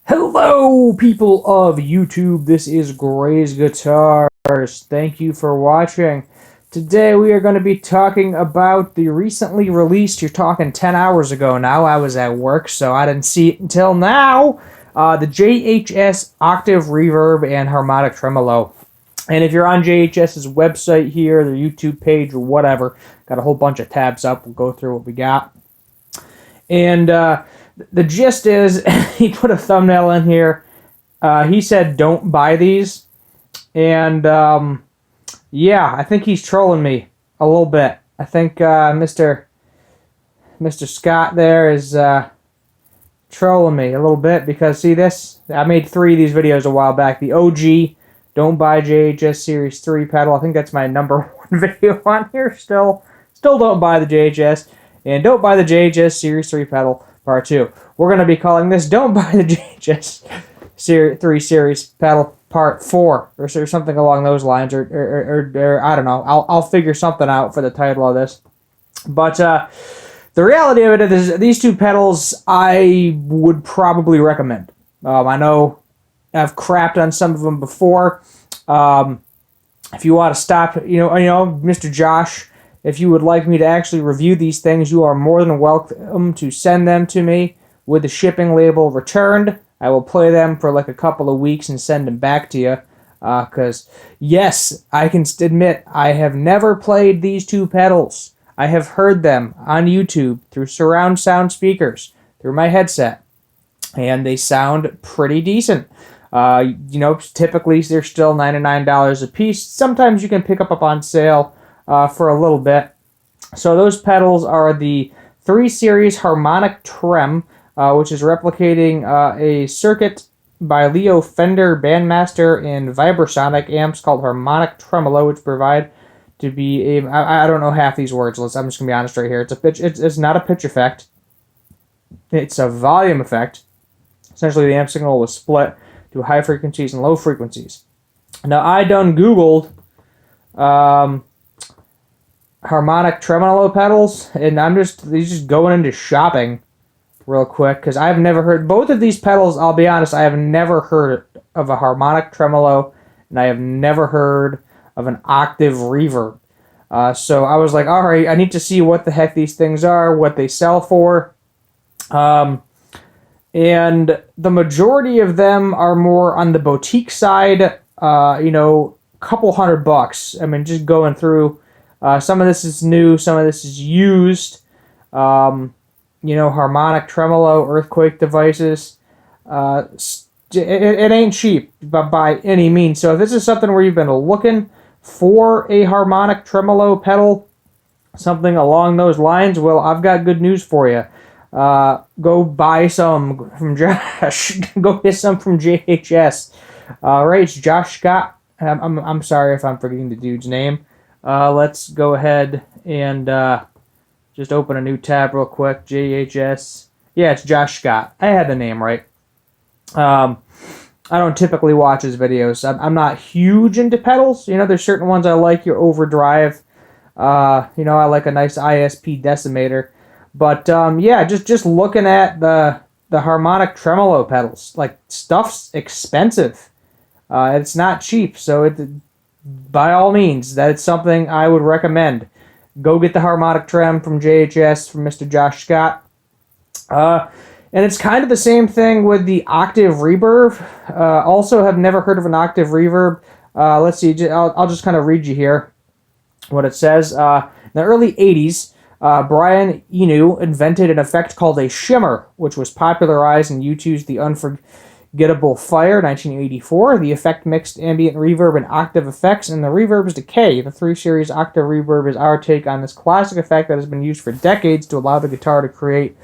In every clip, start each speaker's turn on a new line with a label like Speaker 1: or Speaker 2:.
Speaker 1: Hello, people of YouTube. This is Gray's Guitars. Thank you for watching. Today we are going to be talking about the recently released, you're talking 10 hours ago now, I was at work, so I didn't see it until now, the JHS Octave Reverb and Harmonic Tremolo. And if you're on JHS's website here, their YouTube page, or whatever, got a whole bunch of tabs up. We'll go through what we got. And the gist is, he put a thumbnail in here. He said, don't buy these. And, yeah, I think he's trolling me a little bit. I think Mr. Scott there is trolling me a little bit. Because, see this? I made 3 of these videos a while back. The OG, Don't Buy JHS Series 3 pedal. I think that's my #1 video on here still. Still don't buy the JHS. And don't buy the JHS Series 3 pedal. Part 2. We're going to be calling this Don't Buy the JHS 3 Series pedal Part 4 or something along those lines, or I don't know. I'll figure something out for the title of this. But the reality of it is these 2 pedals I would probably recommend. I know I've crapped on some of them before. If you want to stop, Mr. Josh, if you would like me to actually review these things, you are more than welcome to send them to me with the shipping label returned. I will play them for like a couple of weeks and send them back to you. Because, yes, I can admit I have never played these 2 pedals. I have heard them on YouTube through surround sound speakers, through my headset. And they sound pretty decent. Typically they're still $99 a piece. Sometimes you can pick up on sale for a little bit. So those pedals are the 3 Series Harmonic Trem, which is replicating a circuit by Leo Fender Bandmaster and Vibrasonic amps called Harmonic Tremolo, which provide to be a... I don't know half these words. I'm just going to be honest right here. It's not a pitch effect. It's a volume effect. Essentially, the amp signal was split to high frequencies and low frequencies. Now, I done Googled Harmonic Tremolo pedals, and these just going into shopping real quick, because I've never heard both of these pedals. I'll be honest, I have never heard of a Harmonic Tremolo, and I have never heard of an Octave Reverb. So I was like, all right, I need to see what the heck these things are, what they sell for. And the majority of them are more on the boutique side, couple $100. I mean, just going through. Some of this is new, some of this is used. Harmonic Tremolo, Earthquake devices. It ain't cheap by any means. So if this is something where you've been looking for a Harmonic Tremolo pedal, something along those lines, well, I've got good news for you. Go buy some from Josh. Go get some from JHS. Right, it's Josh Scott. I'm sorry if I'm forgetting the dude's name. Let's go ahead and just open a new tab real quick. JHS. Yeah, it's Josh Scott. I had the name right. I don't typically watch his videos. I'm not huge into pedals. There's certain ones I like. Your Overdrive. I like a nice ISP decimator. But yeah, just looking at the Harmonic Tremolo pedals, like, stuff's expensive. It's not cheap, so by all means, that's something I would recommend. Go get the Harmonic Trem from JHS from Mr. Josh Scott. And it's kind of the same thing with the Octave Reverb. Also have never heard of an Octave Reverb. Let's see, I'll just kind of read you here what it says. In the early 80s, Brian Eno invented an effect called a shimmer, which was popularized in U2's The Unforgettable Fire, 1984. The effect mixed ambient reverb and octave effects, and the reverb's decay. The 3 Series Octave Reverb is our take on this classic effect that has been used for decades to allow the guitar to create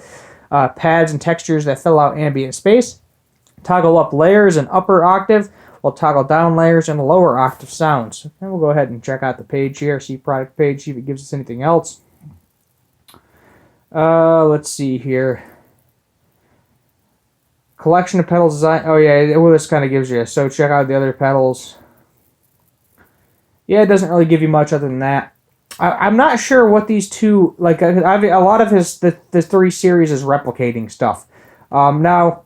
Speaker 1: pads and textures that fill out ambient space. Toggle up layers in upper octave, while toggle down layers in lower octave sounds. And we'll go ahead and check out the page here, see product page, see if it gives us anything else. Let's see here. Collection of pedals design. Oh yeah, well, this kind of gives you. So check out the other pedals. Yeah, it doesn't really give you much other than that. I'm not sure what these 2, like, a lot of the 3 Series is replicating stuff. Now,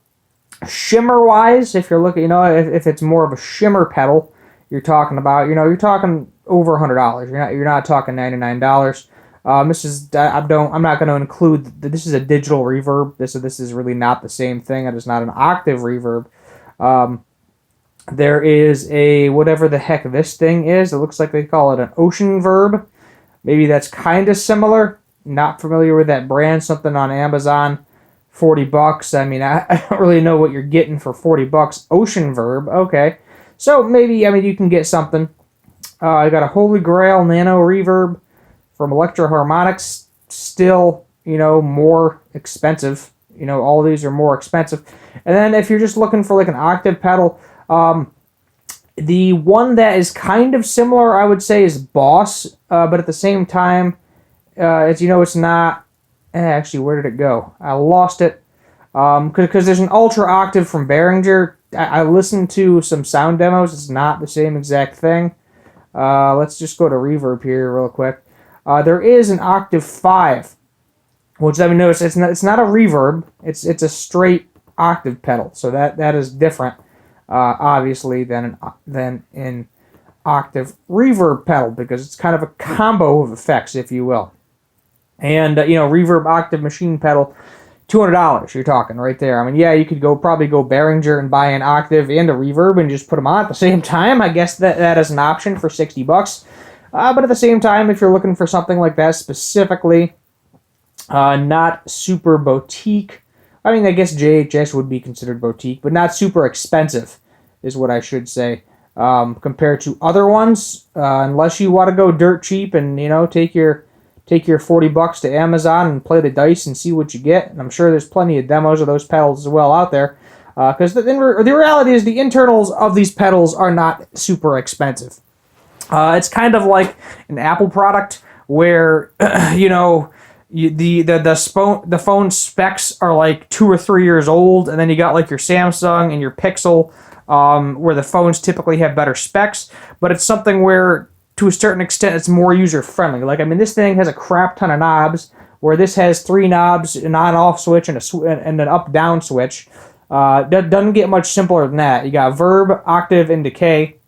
Speaker 1: Shimmer wise, if you're looking, if it's more of a shimmer pedal you're talking about, you're talking over $100. You're not talking $99. This is I'm not going to include this is a digital reverb. This is really not the same thing. It is not an octave reverb. There is a whatever the heck this thing is. It looks like they call it an ocean verb. Maybe that's kind of similar. Not familiar with that brand. Something on Amazon. $40. I mean, I don't really know what you're getting for $40. Ocean Verb, okay. So maybe, you can get something. I got a Holy Grail Nano Reverb from Electro Harmonics. Still, more expensive. All of these are more expensive. And then if you're just looking for like an octave pedal, the one that is kind of similar, I would say, is Boss. But at the same time, it's not. Actually, where did it go? I lost it. Because there's an Ultra Octave from Behringer. I listened to some sound demos. It's not the same exact thing. Let's just go to Reverb here real quick. There is an Octave 5, which let me notice it's not a reverb. It's a straight octave pedal. So that is different, obviously, than in octave reverb pedal, because it's kind of a combo of effects, if you will. And, reverb octave machine pedal, $200 you're talking right there. Yeah, you could probably go Behringer and buy an octave and a reverb and just put them on at the same time. I guess that is an option for $60. But at the same time, if you're looking for something like that specifically, not super boutique. I guess JHS would be considered boutique, but not super expensive is what I should say, compared to other ones. Unless you want to go dirt cheap and, take your $40 to Amazon and play the dice and see what you get. And I'm sure there's plenty of demos of those pedals as well out there. Because the reality is the internals of these pedals are not super expensive. It's kind of like an Apple product where, the phone specs are like 2 or 3 years old, and then you got like your Samsung and your Pixel, where the phones typically have better specs, but it's something where, to a certain extent, it's more user-friendly. This thing has a crap ton of knobs, where this has 3 knobs, an on-off switch, and an up-down switch. Doesn't get much simpler than that. You got verb, octave, and decay,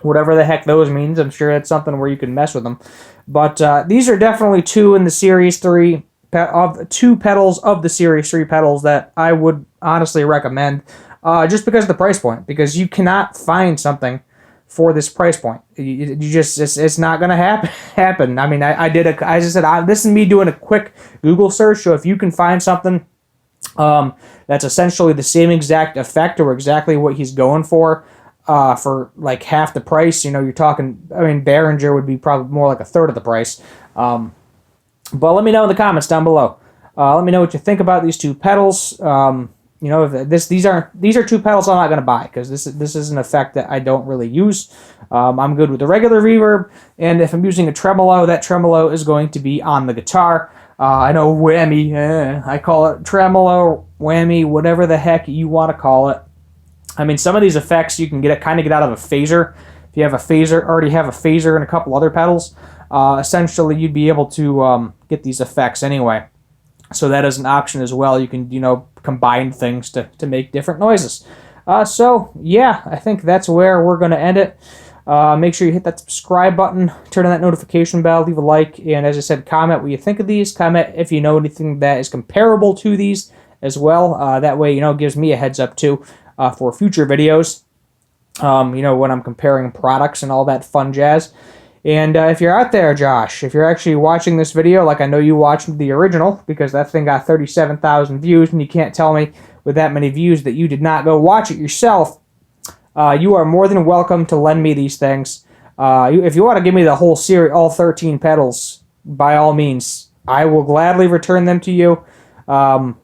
Speaker 1: whatever the heck those means. I'm sure that's something where you can mess with them. But these are definitely 2 in the Series 3, of 2 pedals of the Series 3 pedals that I would honestly recommend, just because of the price point. Because you cannot find something for this price point. It's not going to happen. This is me doing a quick Google search. So if you can find something that's essentially the same exact effect or exactly what he's going for like half the price, you're talking, Behringer would be probably more like a third of the price. But let me know in the comments down below. Let me know what you think about these 2 pedals. These are 2 pedals I'm not going to buy, because this is an effect that I don't really use. I'm good with the regular reverb, and if I'm using a tremolo, that tremolo is going to be on the guitar. I know whammy, I call it tremolo, whammy, whatever the heck you want to call it. Some of these effects you can get out of a phaser. If you have already have a phaser and a couple other pedals, essentially you'd be able to get these effects anyway. So that is an option as well. You can, combine things to make different noises. So, yeah, I think that's where we're going to end it. Make sure you hit that subscribe button, turn on that notification bell, leave a like, and as I said, comment what you think of these. Comment if you know anything that is comparable to these as well. That way, it gives me a heads up, too, for future videos, when I'm comparing products and all that fun jazz. And if you're out there, Josh, if you're actually watching this video, like I know you watched the original, because that thing got 37,000 views, and you can't tell me with that many views that you did not go watch it yourself, you are more than welcome to lend me these things. If you want to give me the whole series, all 13 pedals, by all means, I will gladly return them to you. Throw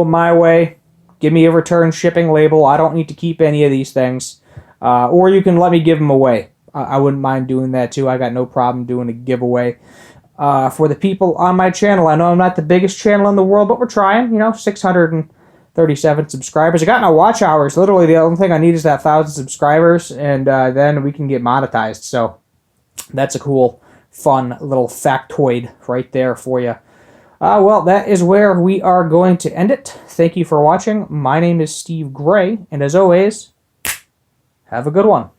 Speaker 1: them my way. Give me a return shipping label. I don't need to keep any of these things. Or you can let me give them away. I wouldn't mind doing that too. I got no problem doing a giveaway for the people on my channel. I know I'm not the biggest channel in the world, but we're trying. 637 subscribers. I got no watch hours. Literally, the only thing I need is that 1,000 subscribers, and then we can get monetized. So that's a cool, fun little factoid right there for you. Well, that is where we are going to end it. Thank you for watching. My name is Steve Gray, and as always, have a good one.